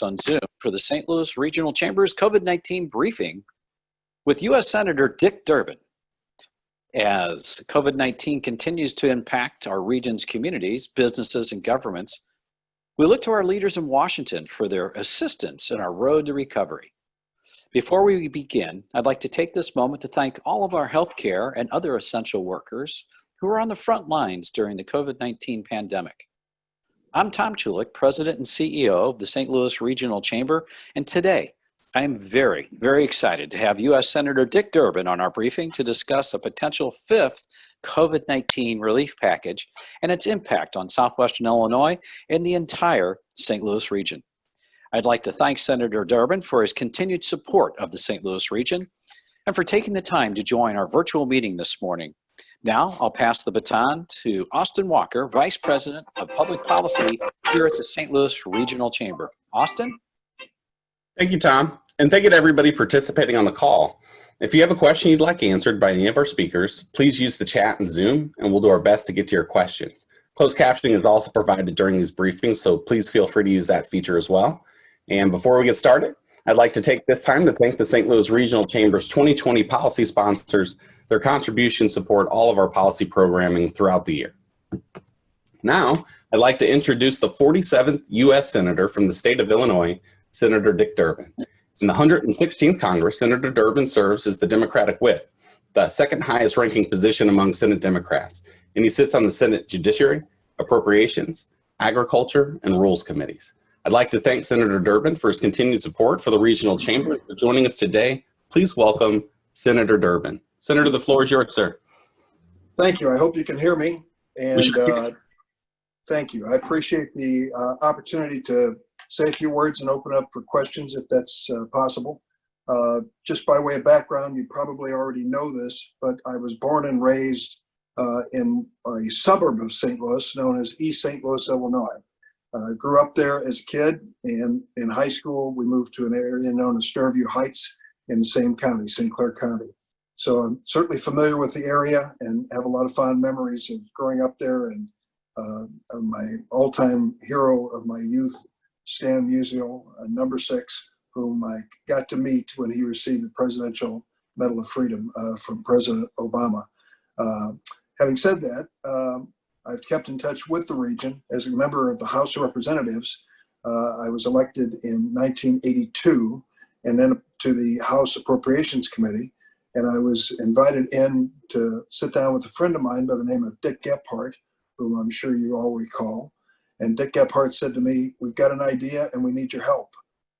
on Zoom for the St. Louis Regional Chamber's COVID-19 briefing with U.S. Senator Dick Durbin. As COVID-19 continues to impact our region's communities, businesses, and governments, we look to our leaders in Washington for their assistance in our road to recovery. Before we begin, I'd like to take this moment to thank all of our healthcare and other essential workers who are on the front lines during the COVID-19 pandemic. I'm Tom Chulik, President and CEO of the St. Louis Regional Chamber, and today I am very, very excited to have U.S. Senator Dick Durbin on our briefing to discuss a potential fifth COVID-19 relief package and its impact on southwestern Illinois and the entire St. Louis region. I'd like to thank Senator Durbin for his continued support of the St. Louis region and for taking the time to join our virtual meeting this morning. Now I'll pass the baton to Austin Walker, Vice President of Public Policy here at the St. Louis Regional Chamber. Austin? Thank you, Tom, and thank you to everybody participating on the call. If you have a question you'd like answered by any of our speakers, please use the chat in Zoom, and we'll do our best to get to your questions. Closed captioning is also provided during these briefings, so please feel free to use that feature as well. And before we get started, I'd like to take this time to thank the St. Louis Regional Chamber's 2020 policy sponsors. Their contributions support all of our policy programming throughout the year. Now, I'd like to introduce the 47th U.S. Senator from the state of Illinois, Senator Dick Durbin. In the 116th Congress, Senator Durbin serves as the Democratic Whip, the second highest ranking position among Senate Democrats, and he sits on the Senate Judiciary, Appropriations, Agriculture, and Rules Committees. I'd like to thank Senator Durbin for his continued support for the Regional Chamber. For joining us today, please welcome Senator Durbin. Senator, the floor is yours, sir. Thank you. I hope you can hear me. And thank you. I appreciate the opportunity to say a few words and open up for questions if that's possible. Just by way of background, you probably already know this, but I was born and raised in a suburb of St. Louis known as East St. Louis, Illinois. Grew up there as a kid, and in high school we moved to an area known as Fairview Heights in the same county, St. Clair County. So I'm certainly familiar with the area and have a lot of fond memories of growing up there, and my all-time hero of my youth, Stan Musial, number 6, whom I got to meet when he received the Presidential Medal of Freedom from President Obama. Having said that, I've kept in touch with the region as a member of the House of Representatives. I was elected in 1982 and then to the House Appropriations Committee, and I was invited in to sit down with a friend of mine by the name of Dick Gephardt, whom I'm sure you all recall. And Dick Gephardt said to me, "We've got an idea and we need your help."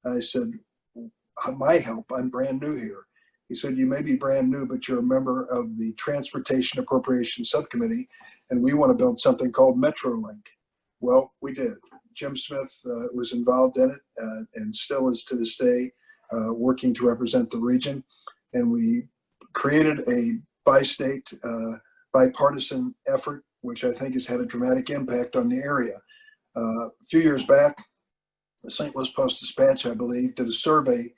I said, "My help? I'm brand new here." He said, "You may be brand new, but you're a member of the Transportation Appropriations Subcommittee, and we want to build something called MetroLink." Well, we did. Jim Smith was involved in it and still is to this day working to represent the region. And we created a bi-state, bipartisan effort, which I think has had a dramatic impact on the area. A few years back, the St. Louis Post-Dispatch, I believe, did a survey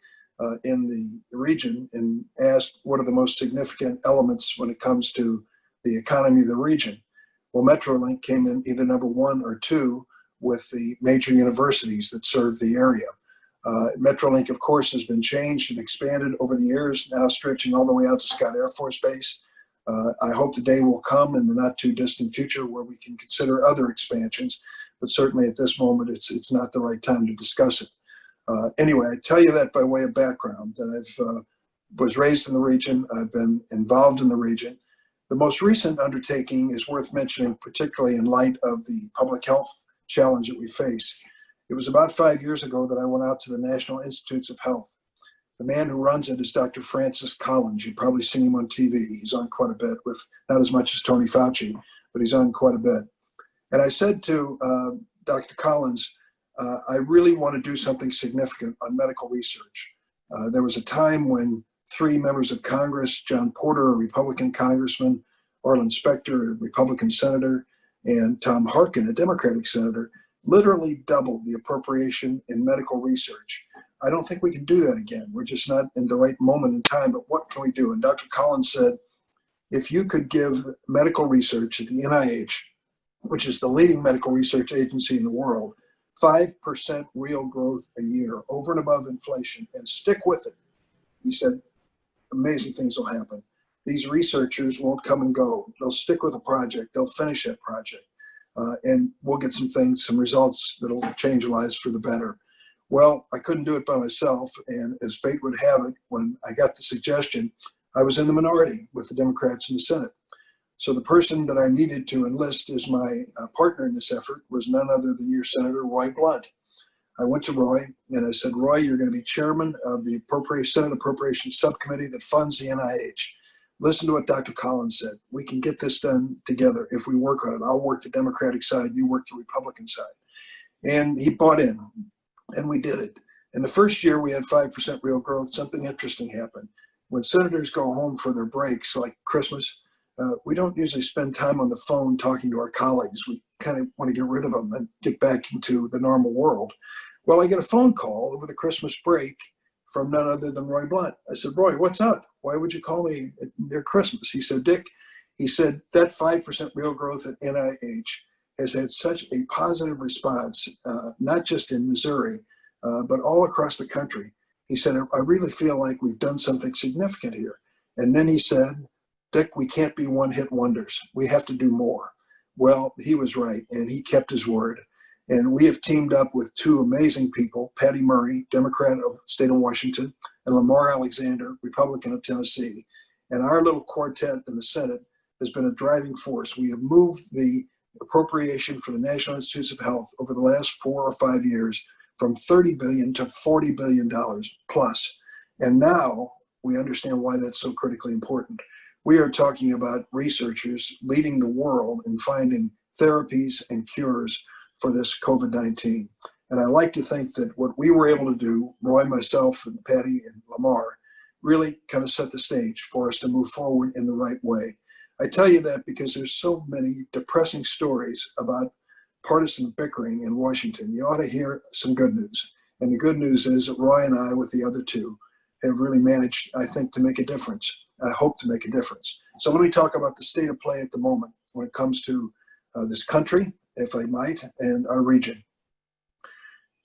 in the region and asked what are the most significant elements when it comes to the economy of the region. Well, MetroLink came in either number 1 or 2 with the major universities that serve the area. MetroLink, of course, has been changed and expanded over the years, now stretching all the way out to Scott Air Force Base. I hope the day will come in the not too distant future where we can consider other expansions, but certainly at this moment, it's not the right time to discuss it. Anyway, I tell you that by way of background, that I've was raised in the region. I've been involved in the region. The most recent undertaking is worth mentioning, particularly in light of the public health challenge that we face. It was about 5 years ago that I went out to the National Institutes of Health. The man who runs it is Dr. Francis Collins. You've probably seen him on TV. He's on quite a bit, with not as much as Tony Fauci, but he's on quite a bit. And I said to Dr. Collins, I really want to do something significant on medical research. There was a time when 3 members of Congress, John Porter, a Republican congressman, Orlin Specter, a Republican senator, and Tom Harkin, a Democratic senator, literally doubled the appropriation in medical research. I don't think we can do that again. We're just not in the right moment in time, but what can we do? And Dr. Collins said, if you could give medical research at the NIH, which is the leading medical research agency in the world, 5% real growth a year over and above inflation, and stick with it. He said, amazing things will happen. These researchers won't come and go. They'll stick with a project. They'll finish that project. And we'll get some results that'll change lives for the better. Well, I couldn't do it by myself. And as fate would have it, when I got the suggestion, I was in the minority with the Democrats in the Senate. So the person that I needed to enlist as my partner in this effort was none other than your Senator Roy Blunt. I went to Roy and I said, Roy, you're going to be chairman of the Senate Appropriations Subcommittee that funds the NIH. Listen to what Dr. Collins said. We can get this done together if we work on it. I'll work the Democratic side, you work the Republican side. And he bought in, and we did it. In the first year, we had 5% real growth. Something interesting happened. When senators go home for their breaks, like Christmas, we don't usually spend time on the phone talking to our colleagues. We kind of want to get rid of them and get back into the normal world. Well, I get a phone call over the Christmas break from none other than Roy Blunt. I said, Roy, what's up? Why would you call me near Christmas? He said, Dick, he said, that 5% real growth at NIH has had such a positive response, not just in Missouri, but all across the country. He said, I really feel like we've done something significant here. And then he said, Dick, we can't be one-hit wonders. We have to do more. Well, he was right, and he kept his word. And we have teamed up with two amazing people, Patty Murray, Democrat of the state of Washington, and Lamar Alexander, Republican of Tennessee. And our little quartet in the Senate has been a driving force. We have moved the appropriation for the National Institutes of Health over the last 4 or 5 years from $30 billion to $40 billion plus. And now we understand why that's so critically important. We are talking about researchers leading the world in finding therapies and cures for this COVID-19. And I like to think that what we were able to do, Roy, myself, and Patty, and Lamar, really kind of set the stage for us to move forward in the right way. I tell you that because there's so many depressing stories about partisan bickering in Washington. You ought to hear some good news. And the good news is that Roy and I, with the other two, have really managed, I think, to make a difference. I hope to make a difference. So let me talk about the state of play at the moment when it comes to this country, if I might, and our region.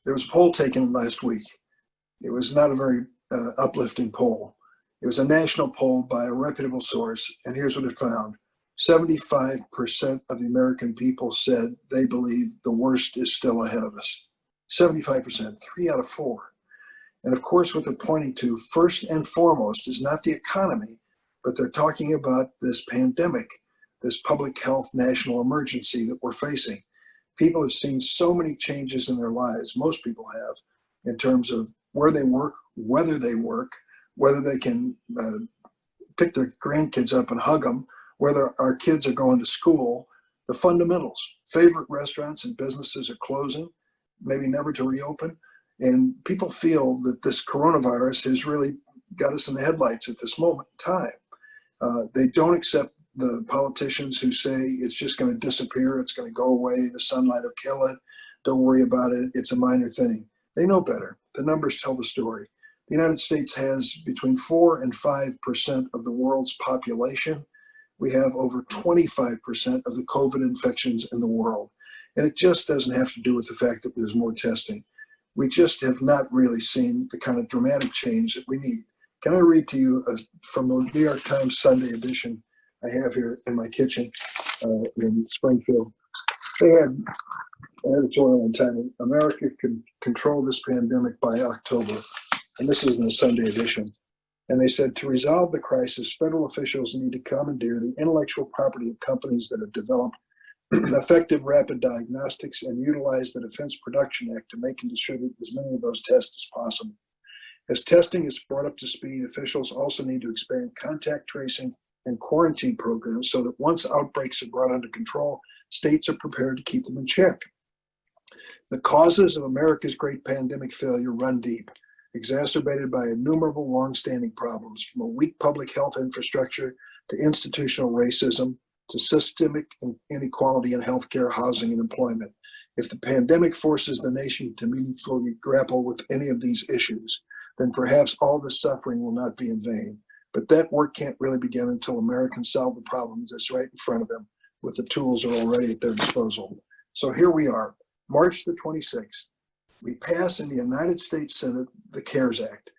There was a poll taken last week. It was not a very uplifting poll. It was a national poll by a reputable source, and here's what it found. 75% of the American people said they believe the worst is still ahead of us. 75%, 3 out of 4. And of course, what they're pointing to first and foremost is not the economy, but they're talking about this pandemic, this public health national emergency that we're facing. People have seen so many changes in their lives, most people have, in terms of where they work, whether they can pick their grandkids up and hug them, whether our kids are going to school, the fundamentals. Favorite restaurants and businesses are closing, maybe never to reopen. And people feel that this coronavirus has really got us in the headlights at this moment in time. They don't accept the politicians who say it's just going to disappear, it's going to go away, the sunlight will kill it, don't worry about it, it's a minor thing. They know better. The numbers tell the story. The United States has between 4 and 5% of the world's population. We have over 25% of the COVID infections in the world. And it just doesn't have to do with the fact that there's more testing. We just have not really seen the kind of dramatic change that we need. Can I read to you from the New York Times Sunday edition I have here in my kitchen in Springfield? They had an editorial entitled, America Can Control This Pandemic by October. And this is in the Sunday edition. And they said, to resolve the crisis, federal officials need to commandeer the intellectual property of companies that have developed effective rapid diagnostics and utilize the Defense Production Act to make and distribute as many of those tests as possible. As testing is brought up to speed, officials also need to expand contact tracing and quarantine programs so that once outbreaks are brought under control, states are prepared to keep them in check. The causes of America's great pandemic failure run deep, exacerbated by innumerable long-standing problems, from a weak public health infrastructure to institutional racism to systemic inequality in healthcare, housing, and employment. If the pandemic forces the nation to meaningfully grapple with any of these issues, then perhaps all the suffering will not be in vain. But that work can't really begin until Americans solve the problems that's right in front of them with the tools that are already at their disposal. So here we are. March the 26th, we pass in the United States Senate the CARES Act.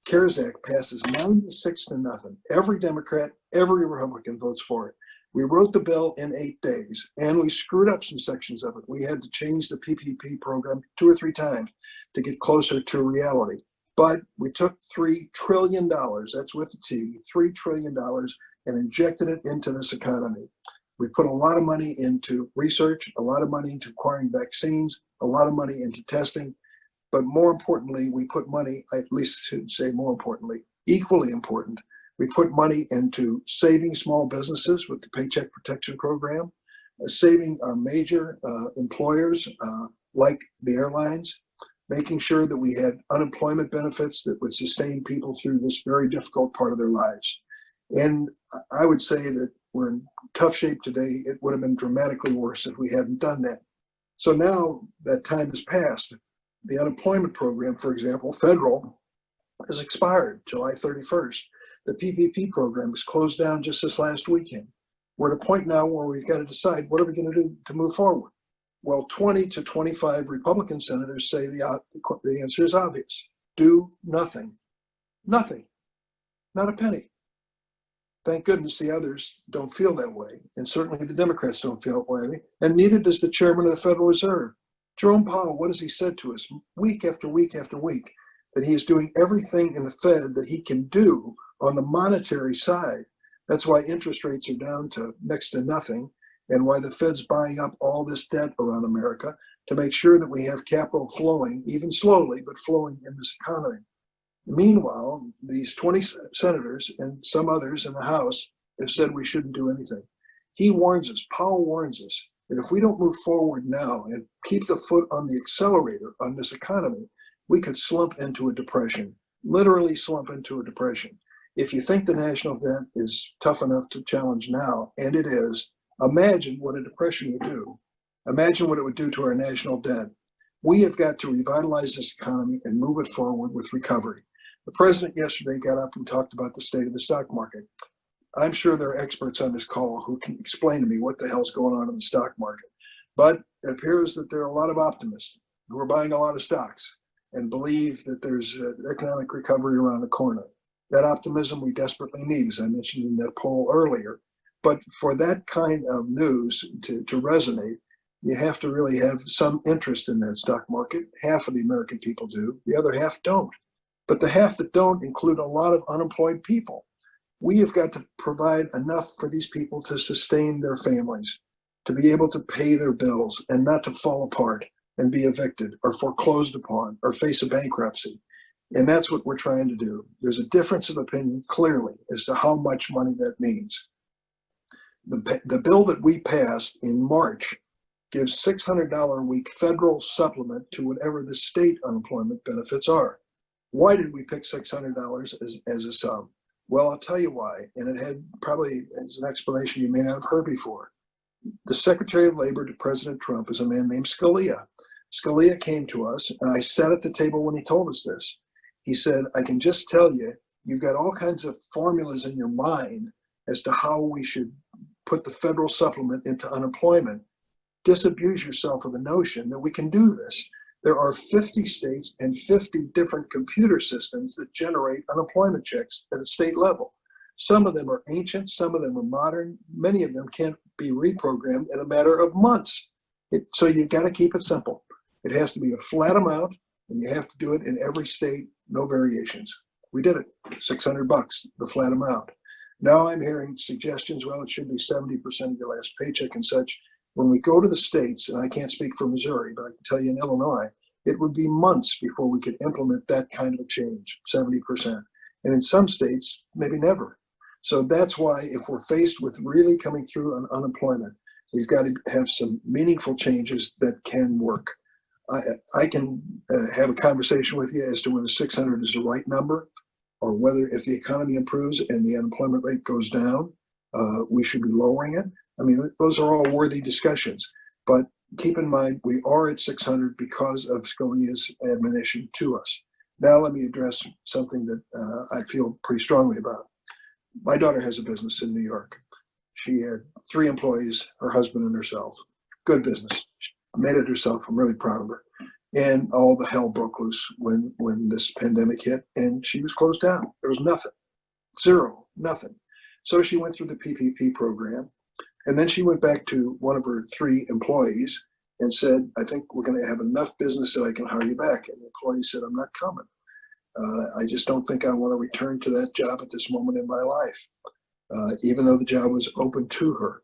CARES Act passes 96 to nothing. Every Democrat, every Republican votes for it. We wrote the bill in 8 days, and we screwed up some sections of it. We had to change the PPP program 2 or 3 times to get closer to reality. But we took $3 trillion, that's with the T, $3 trillion, and injected it into this economy. We put a lot of money into research, a lot of money into acquiring vaccines, a lot of money into testing. But more importantly, we put money, I at least should say more importantly, equally important, we put money into saving small businesses with the Paycheck Protection Program, saving our major employers like the airlines, making sure that we had unemployment benefits that would sustain people through this very difficult part of their lives. And I would say that we're in tough shape today. It would have been dramatically worse if we hadn't done that. So now that time has passed. The unemployment program, for example, federal, has expired July 31st. The PPP program was closed down just this last weekend. We're at a point now where we've got to decide what are we going to do to move forward. Well, 20 to 25 Republican senators say the answer is obvious. Do nothing. Nothing. Not a penny. Thank goodness the others don't feel that way, and certainly the Democrats don't feel that way, and neither does the chairman of the Federal Reserve. Jerome Powell, what has he said to us week after week after week? That he is doing everything in the Fed that he can do on the monetary side. That's why interest rates are down to next to nothing, and why the Fed's buying up all this debt around America to make sure that we have capital flowing, even slowly, but flowing in this economy. Meanwhile, these 20 senators and some others in the House have said we shouldn't do anything. He warns us, Powell warns us, that if we don't move forward now and keep the foot on the accelerator on this economy, we could slump into a depression, literally slump into a depression. If you think the national debt is tough enough to challenge now, and it is, imagine what a depression would do. Imagine what it would do to our national debt. We have got to revitalize this economy and move it forward with recovery. The president yesterday got up and talked about the state of the stock market. I'm sure there are experts on this call who can explain to me what the hell's going on in the stock market. But it appears that there are a lot of optimists who are buying a lot of stocks and believe that there's economic recovery around the corner. That optimism we desperately need, as I mentioned in that poll earlier. But for that kind of news to resonate, you have to really have some interest in that stock market. Half of the American people do, the other half don't. But the half that don't include a lot of unemployed people. We have got to provide enough for these people to sustain their families, to be able to pay their bills and not to fall apart and be evicted or foreclosed upon or face a bankruptcy. And that's what we're trying to do. There's a difference of opinion clearly as to how much money that means. The bill that we passed in March gives $600 a week federal supplement to whatever the state unemployment benefits are. Why did we pick $600 as a sum? Well, I'll tell you why, and it had probably as an explanation you may not have heard before. The Secretary of Labor to President Trump is a man named Scalia. Scalia came to us, and I sat at the table when he told us this. He said, I can just tell you, you've got all kinds of formulas in your mind as to how we should put the federal supplement into unemployment. Disabuse yourself of the notion that we can do this. There are 50 states and 50 different computer systems that generate unemployment checks at a state level. Some of them are ancient, some of them are modern. Many of them can't be reprogrammed in a matter of months. So you've got to keep it simple. It has to be a flat amount, and you have to do it in every state, no variations. We did it, $600, the flat amount. Now I'm hearing suggestions, well, it should be 70% of your last paycheck and such. When we go to the states, and I can't speak for Missouri, but I can tell you in Illinois, it would be months before we could implement that kind of a change, 70%. And in some states, maybe never. So that's why if we're faced with really coming through on unemployment, we've got to have some meaningful changes that can work. I can have a conversation with you as to whether 600 is the right number, or whether if the economy improves and the unemployment rate goes down, we should be lowering it. I mean, those are all worthy discussions, but keep in mind, we are at 600 because of Scalia's admonition to us. Now let me address something that I feel pretty strongly about. My daughter has a business in New York. She had 3 employees, her husband and herself. Good business. made it herself. I'm really proud of her. And all the hell broke loose when this pandemic hit, and she was closed down. There was nothing, zero, nothing. So she went through the PPP program, and then she went back to one of her 3 employees and said, I think we're going to have enough business that I can hire you back. And the employee said, I'm not coming. I just don't think I want to return to that job at this moment in my life, even though the job was open to her.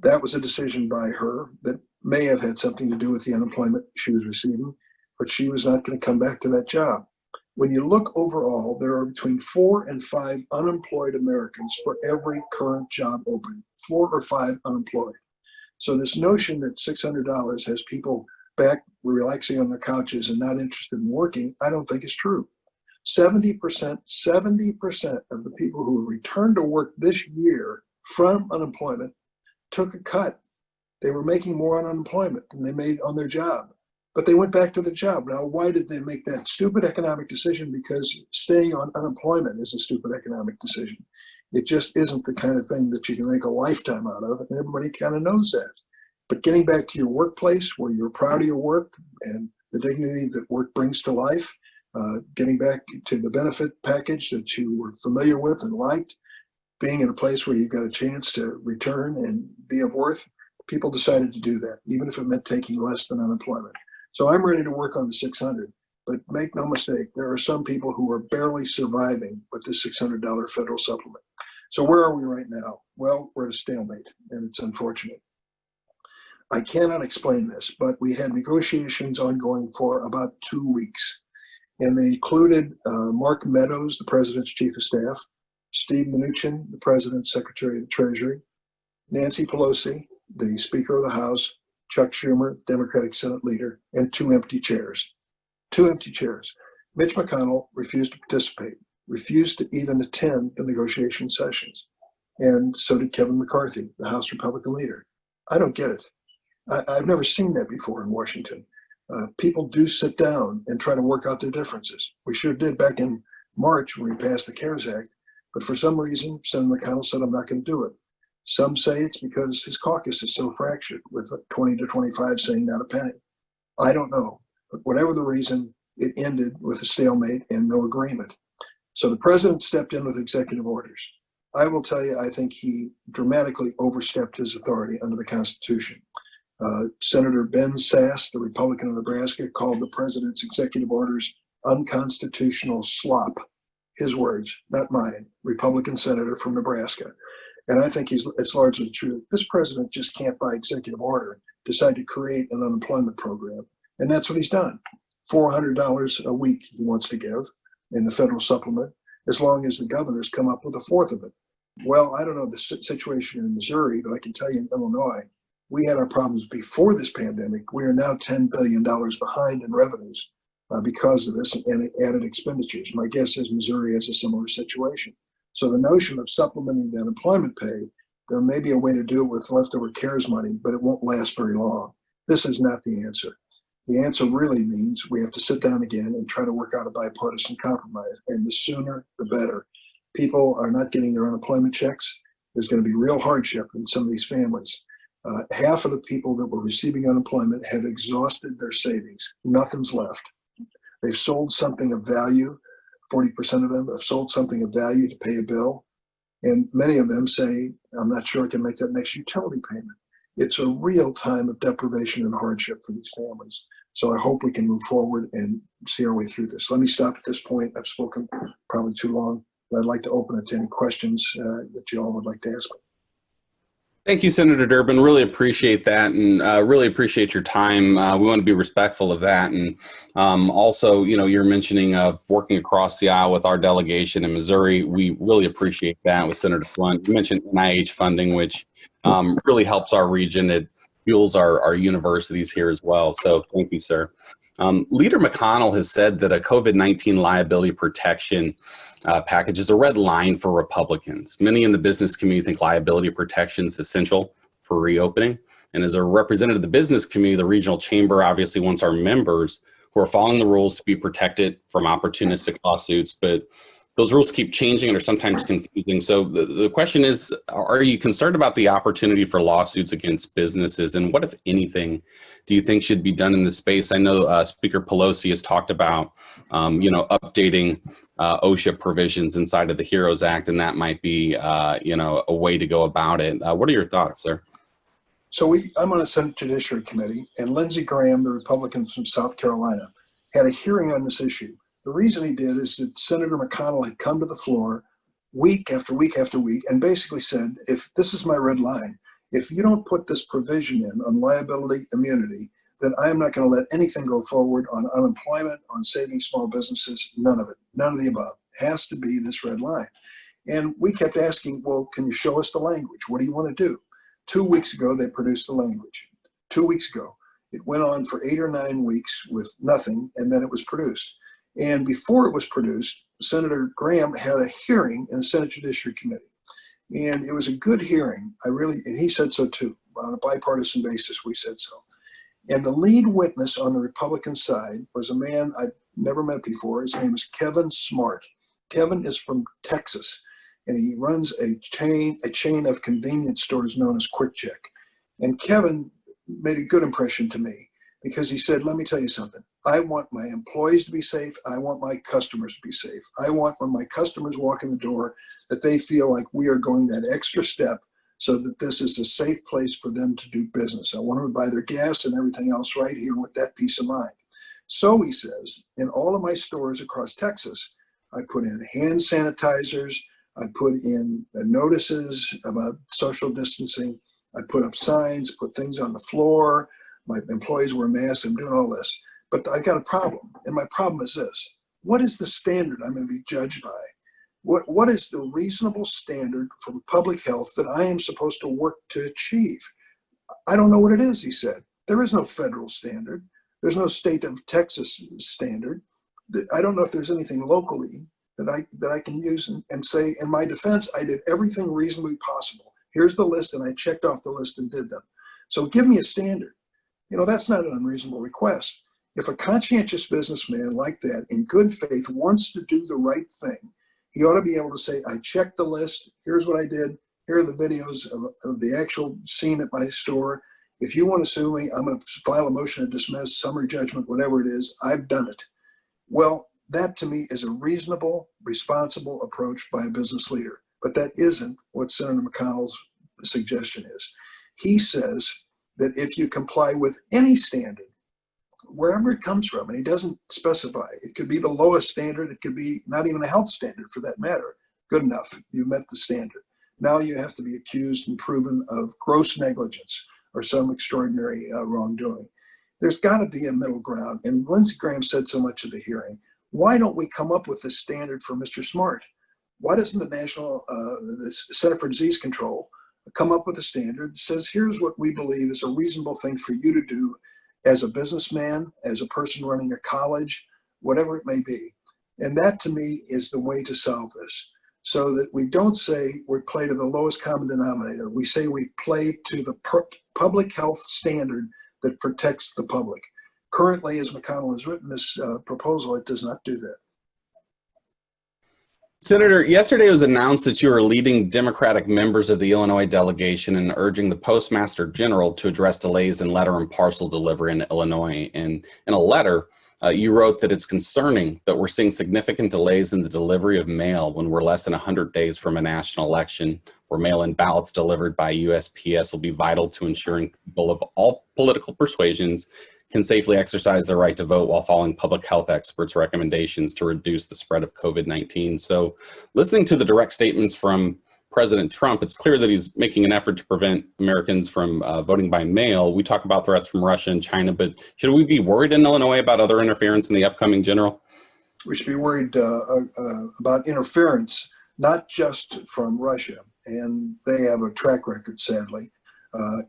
That was a decision by her that may have had something to do with the unemployment she was receiving, but she was not going to come back to that job. When you look overall, there are between 4 and 5 unemployed Americans for every current job open, 4 or 5 unemployed. So this notion that $600 has people back relaxing on their couches and not interested in working, I don't think is true. 70% of the people who returned to work this year from unemployment took a cut. They were making more on unemployment than they made on their job, but they went back to the job. Now, why did they make that stupid economic decision? Because staying on unemployment is a stupid economic decision. It just isn't the kind of thing that you can make a lifetime out of, and everybody kind of knows that. But getting back to your workplace where you're proud of your work and the dignity that work brings to life, getting back to the benefit package that you were familiar with and liked, being in a place where you got a chance to return and be of worth, people decided to do that, even if it meant taking less than unemployment. So I'm ready to work on the 600, but make no mistake, there are some people who are barely surviving with this $600 federal supplement. So where are we right now? Well, we're at a stalemate, and it's unfortunate. I cannot explain this, but we had negotiations ongoing for about 2 weeks, and they included Mark Meadows, the president's chief of staff, Steve Mnuchin, the president's secretary of the Treasury, Nancy Pelosi, the Speaker of the House, Chuck Schumer, Democratic Senate leader, and 2 empty chairs. 2 empty chairs. Mitch McConnell refused to participate, refused to even attend the negotiation sessions. And so did Kevin McCarthy, the House Republican leader. I don't get it. I've never seen that before in Washington. People do sit down and try to work out their differences. We sure did back in March when we passed the CARES Act, but for some reason, Senator McConnell said, I'm not going to do it. Some say it's because his caucus is so fractured, with 20 to 25 saying not a penny. I don't know, but whatever the reason, it ended with a stalemate and no agreement. So the president stepped in with executive orders. I will tell you, I think he dramatically overstepped his authority under the Constitution. Senator Ben Sass, the Republican of Nebraska, called the president's executive orders unconstitutional slop. His words, not mine, Republican senator from Nebraska. And I think it's largely true. This president just can't, by executive order, decide to create an unemployment program. And that's what he's done. $400 a week he wants to give in the federal supplement, as long as the governors come up with a fourth of it. Well, I don't know the situation in Missouri, but I can tell you in Illinois, we had our problems before this pandemic. We are now $10 billion behind in revenues because of this and added expenditures. My guess is Missouri has a similar situation. So the notion of supplementing the unemployment pay, there may be a way to do it with leftover CARES money, but it won't last very long. This is not the answer. The answer really means we have to sit down again and try to work out a bipartisan compromise. And the sooner, the better. People are not getting their unemployment checks. There's going to be real hardship in some of these families. Half of the people that were receiving unemployment have exhausted their savings. Nothing's left. They've sold something of value. 40% of them have sold something of value to pay a bill. And many of them say, I'm not sure I can make that next utility payment. It's a real time of deprivation and hardship for these families. So I hope we can move forward and see our way through this. Let me stop at this point. I've spoken probably too long, but I'd like to open it to any questions that you all would like to ask me. Thank you, Senator Durbin. Really appreciate that, and really appreciate your time. We want to be respectful of that, and also, you know, you're mentioning of working across the aisle with our delegation in Missouri. We really appreciate that with Senator Flint. You mentioned NIH funding, which really helps our region. It fuels our universities here as well. So thank you, sir. Leader McConnell has said that a COVID-19 liability protection package is a red line for Republicans. Many in the business community think liability protection is essential for reopening. And as a representative of the business community, the regional chamber obviously wants our members who are following the rules to be protected from opportunistic lawsuits. But those rules keep changing and are sometimes confusing. So the question is, are you concerned about the opportunity for lawsuits against businesses? And what, if anything, do you think should be done in this space? I know Speaker Pelosi has talked about, updating OSHA provisions inside of the HEROES Act, and that might be, a way to go about it. What are your thoughts, sir? So I'm on a Senate Judiciary Committee, and Lindsey Graham, the Republican from South Carolina, had a hearing on this issue. The reason he did is that Senator McConnell had come to the floor week after week after week and basically said, if this is my red line, if you don't put this provision in on liability immunity, then I am not going to let anything go forward on unemployment, on saving small businesses, none of it, none of the above. It has to be this red line. And we kept asking, well, can you show us the language? What do you want to do? 2 weeks ago, they produced the language. 2 weeks ago. It went on for 8 or 9 weeks with nothing, and then it was produced. And before it was produced, Senator Graham had a hearing in the Senate Judiciary Committee. And it was a good hearing. And he said so too. On a bipartisan basis, we said so. And the lead witness on the Republican side was a man I'd never met before. His name is Kevin Smart. Kevin is from Texas, and he runs a chain of convenience stores known as Quick Check. And Kevin made a good impression to me because he said, let me tell you something. I want my employees to be safe. I want my customers to be safe. I want when my customers walk in the door that they feel like we are going that extra step so that this is a safe place for them to do business. I want them to buy their gas and everything else right here with that peace of mind. So he says, in all of my stores across Texas, I put in hand sanitizers. I put in notices about social distancing. I put up signs, put things on the floor. My employees wear masks. I'm doing all this. But I got a problem. And my problem is this. What is the standard I'm going to be judged by? What is the reasonable standard for public health that I am supposed to work to achieve? I don't know what it is, he said. There is no federal standard. There's no state of Texas standard. I don't know if there's anything locally that I can use and say, in my defense, I did everything reasonably possible. Here's the list, and I checked off the list and did them. So give me a standard. That's not an unreasonable request. If a conscientious businessman like that, in good faith, wants to do the right thing, he ought to be able to say, I checked the list. Here's what I did. Here are the videos of the actual scene at my store. If you want to sue me, I'm going to file a motion to dismiss, summary judgment, whatever it is. I've done it. Well, that to me is a reasonable, responsible approach by a business leader. But that isn't what Senator McConnell's suggestion is. He says that if you comply with any standard, wherever it comes from, and he doesn't specify, it could be the lowest standard, it could be not even a health standard for that matter. Good enough, you met the standard. Now you have to be accused and proven of gross negligence or some extraordinary wrongdoing. There's got to be a middle ground. And Lindsey Graham said so much at the hearing. Why don't we come up with a standard for Mr. Smart? Why doesn't the Center for Disease Control come up with a standard that says, here's what we believe is a reasonable thing for you to do as a businessman, as a person running a college, whatever it may be. And that to me is the way to solve this, so that we don't say we play to the lowest common denominator. We say we play to the public health standard that protects the public. Currently, as McConnell has written this proposal, it does not do that. Senator, yesterday it was announced that you are leading Democratic members of the Illinois delegation and urging the Postmaster General to address delays in letter and parcel delivery in Illinois. And in a letter, you wrote that it's concerning that we're seeing significant delays in the delivery of mail when we're less than 100 days from a national election, where mail-in ballots delivered by USPS will be vital to ensuring people of all political persuasions can safely exercise their right to vote while following public health experts' recommendations to reduce the spread of COVID-19. So listening to the direct statements from President Trump, it's clear that he's making an effort to prevent Americans from voting by mail. We talk about threats from Russia and China, but should we be worried in Illinois about other interference in the upcoming general? We should be worried about interference, not just from Russia, and they have a track record, sadly.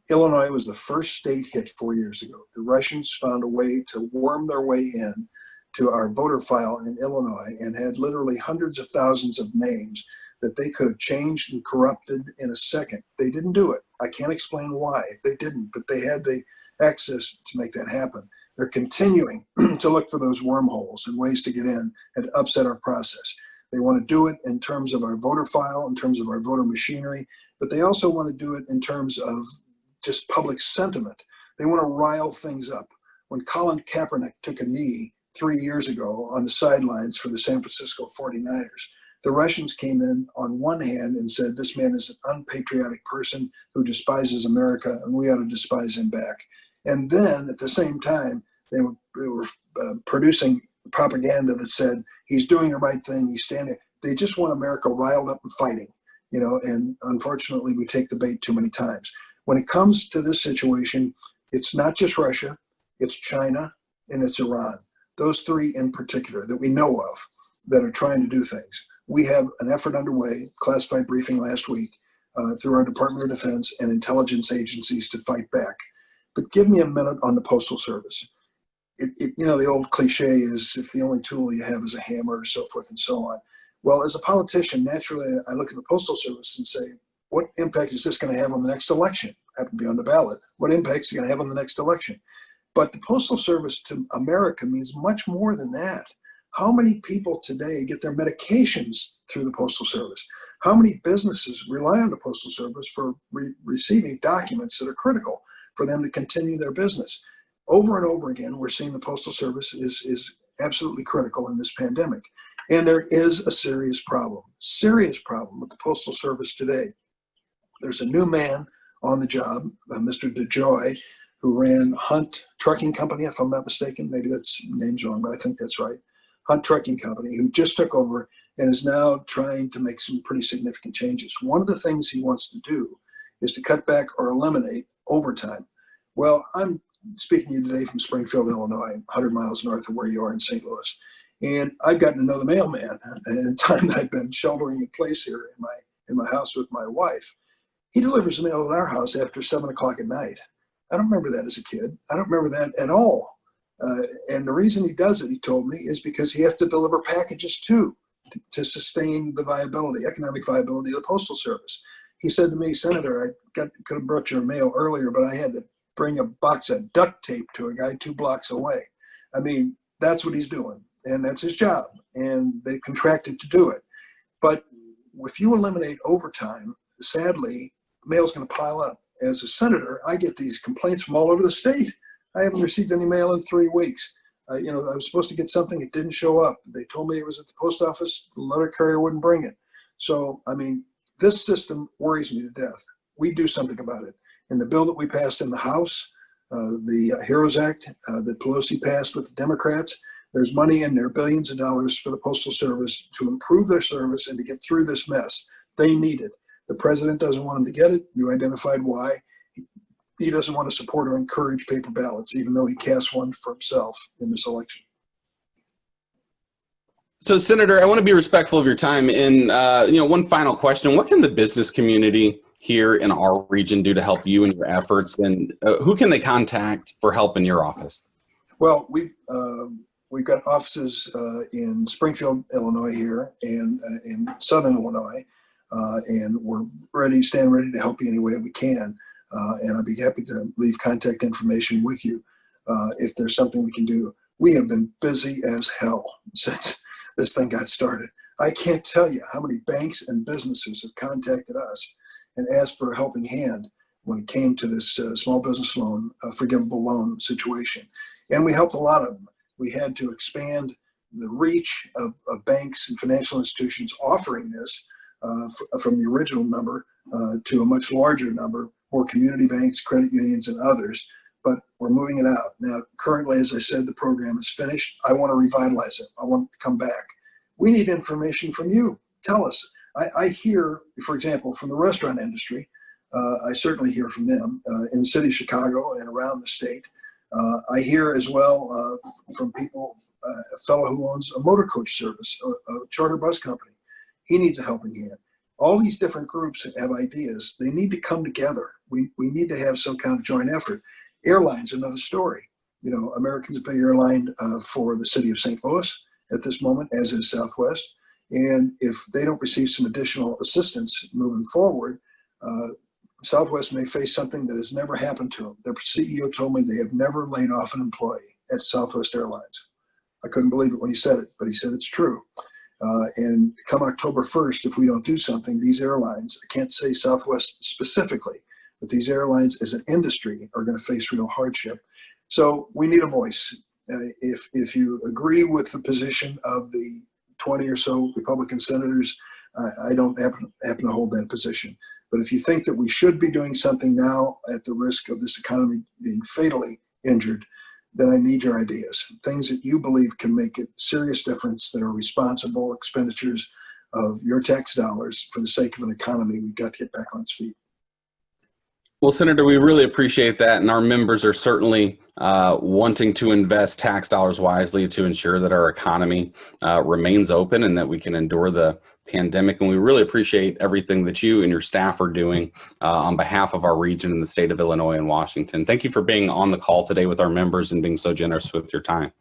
Illinois was the first state hit 4 years ago. The Russians found a way to worm their way in to our voter file in Illinois and had literally hundreds of thousands of names that they could have changed and corrupted in a second. They didn't do it. I can't explain why they didn't, but they had the access to make that happen. They're continuing to look for those wormholes and ways to get in and upset our process. They want to do it in terms of our voter file, in terms of our voter machinery, but they also want to do it in terms of just public sentiment. They want to rile things up. When Colin Kaepernick took a knee 3 years ago on the sidelines for the San Francisco 49ers, the Russians came in on one hand and said, this man is an unpatriotic person who despises America and we ought to despise him back. And then at the same time, they were producing propaganda that said, he's doing the right thing, he's standing. They just want America riled up and fighting, and unfortunately we take the bait too many times. When it comes to this situation, it's not just Russia, it's China and it's Iran. Those three in particular that we know of that are trying to do things. We have an effort underway, classified briefing last week, through our Department of Defense and intelligence agencies to fight back. But give me a minute on the Postal Service. The old cliche is if the only tool you have is a hammer, or so forth and so on. Well, as a politician, naturally, I look at the Postal Service and say, what impact is this going to have on the next election? Happen to be on the ballot. What impact is it going to have on the next election? But the Postal Service to America means much more than that. How many people today get their medications through the Postal Service? How many businesses rely on the Postal Service for receiving documents that are critical for them to continue their business? Over and over again, we're seeing the Postal Service is absolutely critical in this pandemic. And there is a serious problem with the Postal Service today. There's a new man on the job, Mr. DeJoy, who ran Hunt Trucking Company, if I'm not mistaken. Maybe that's name's wrong, but I think that's right. Hunt Trucking Company, who just took over and is now trying to make some pretty significant changes. One of the things he wants to do is to cut back or eliminate overtime. Well, I'm speaking to you today from Springfield, Illinois, 100 miles north of where you are in St. Louis. And I've gotten to know the mailman in the time that I've been sheltering in place here in my house with my wife. He delivers the mail at our house after 7 o'clock at night. I don't remember that as a kid. I don't remember that at all. And the reason he does it, he told me, is because he has to deliver packages too, to sustain the economic viability of the Postal Service. He said to me, Senator, could have brought your mail earlier, but I had to bring a box of duct tape to a guy 2 blocks away. I mean, that's what he's doing, and that's his job, and they contracted to do it. But if you eliminate overtime, sadly, mail's going to pile up. As a senator, I get these complaints from all over the state. I haven't received any mail in 3 weeks. I was supposed to get something, it didn't show up. They told me it was at the post office, the letter carrier wouldn't bring it. So, I mean, this system worries me to death. We do something about it. In the bill that we passed in the House, the HEROES Act that Pelosi passed with the Democrats, there's money in there, billions of dollars for the Postal Service to improve their service and to get through this mess. They need it. The president doesn't want them to get it. You identified why. He doesn't want to support or encourage paper ballots, even though he cast one for himself in this election. So, Senator, I want to be respectful of your time. And, one final question. What can the business community here in our region do to help you in your efforts? And who can they contact for help in your office? Well, we've got offices in Springfield, Illinois here, and in Southern Illinois. And we're stand ready to help you any way we can. And I'd be happy to leave contact information with you if there's something we can do. We have been busy as hell since this thing got started. I can't tell you how many banks and businesses have contacted us and asked for a helping hand when it came to this small business loan, forgivable loan situation. And we helped a lot of them. We had to expand the reach of banks and financial institutions offering this from the original number to a much larger number, more community banks, credit unions, and others. But we're moving it out. Now, currently, as I said, the program is finished. I want to revitalize it. I want it to come back. We need information from you. Tell us. I hear, for example, from the restaurant industry. I certainly hear from them in the city of Chicago and around the state. I hear as well from people, a fellow who owns a motor coach service, a charter bus company. He needs a helping hand. All these different groups have ideas. They need to come together. We need to have some kind of joint effort. Airlines, another story. American's a big airline for the city of St. Louis at this moment, as is Southwest. And if they don't receive some additional assistance moving forward, Southwest may face something that has never happened to them. Their CEO told me they have never laid off an employee at Southwest Airlines. I couldn't believe it when he said it, but he said it's true. And come October 1st, if we don't do something, these airlines, I can't say Southwest specifically, but these airlines as an industry are going to face real hardship. So we need a voice. If you agree with the position of the 20 or so Republican senators, I don't happen to hold that position. But if you think that we should be doing something now at the risk of this economy being fatally injured, then I need your ideas. Things that you believe can make a serious difference, that are responsible expenditures of your tax dollars for the sake of an economy we've got to get back on its feet. Well, Senator, we really appreciate that, and our members are certainly wanting to invest tax dollars wisely to ensure that our economy remains open and that we can endure the pandemic. And we really appreciate everything that you and your staff are doing on behalf of our region in the state of Illinois and Washington. Thank you for being on the call today with our members and being so generous with your time.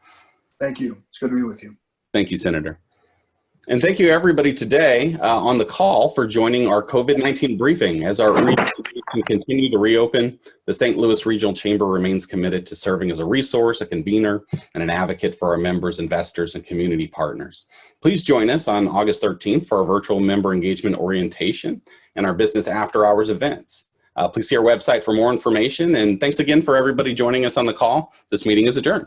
Thank you. It's good to be with you. Thank you, Senator. And thank you, everybody, today on the call for joining our COVID-19 briefing. As our region continue to reopen, the St. Louis Regional Chamber remains committed to serving as a resource, a convener, and an advocate for our members, investors, and community partners. Please join us on August 13th for our virtual member engagement orientation and our business after hours events. Please see our website for more information. And thanks again for everybody joining us on the call. This meeting is adjourned.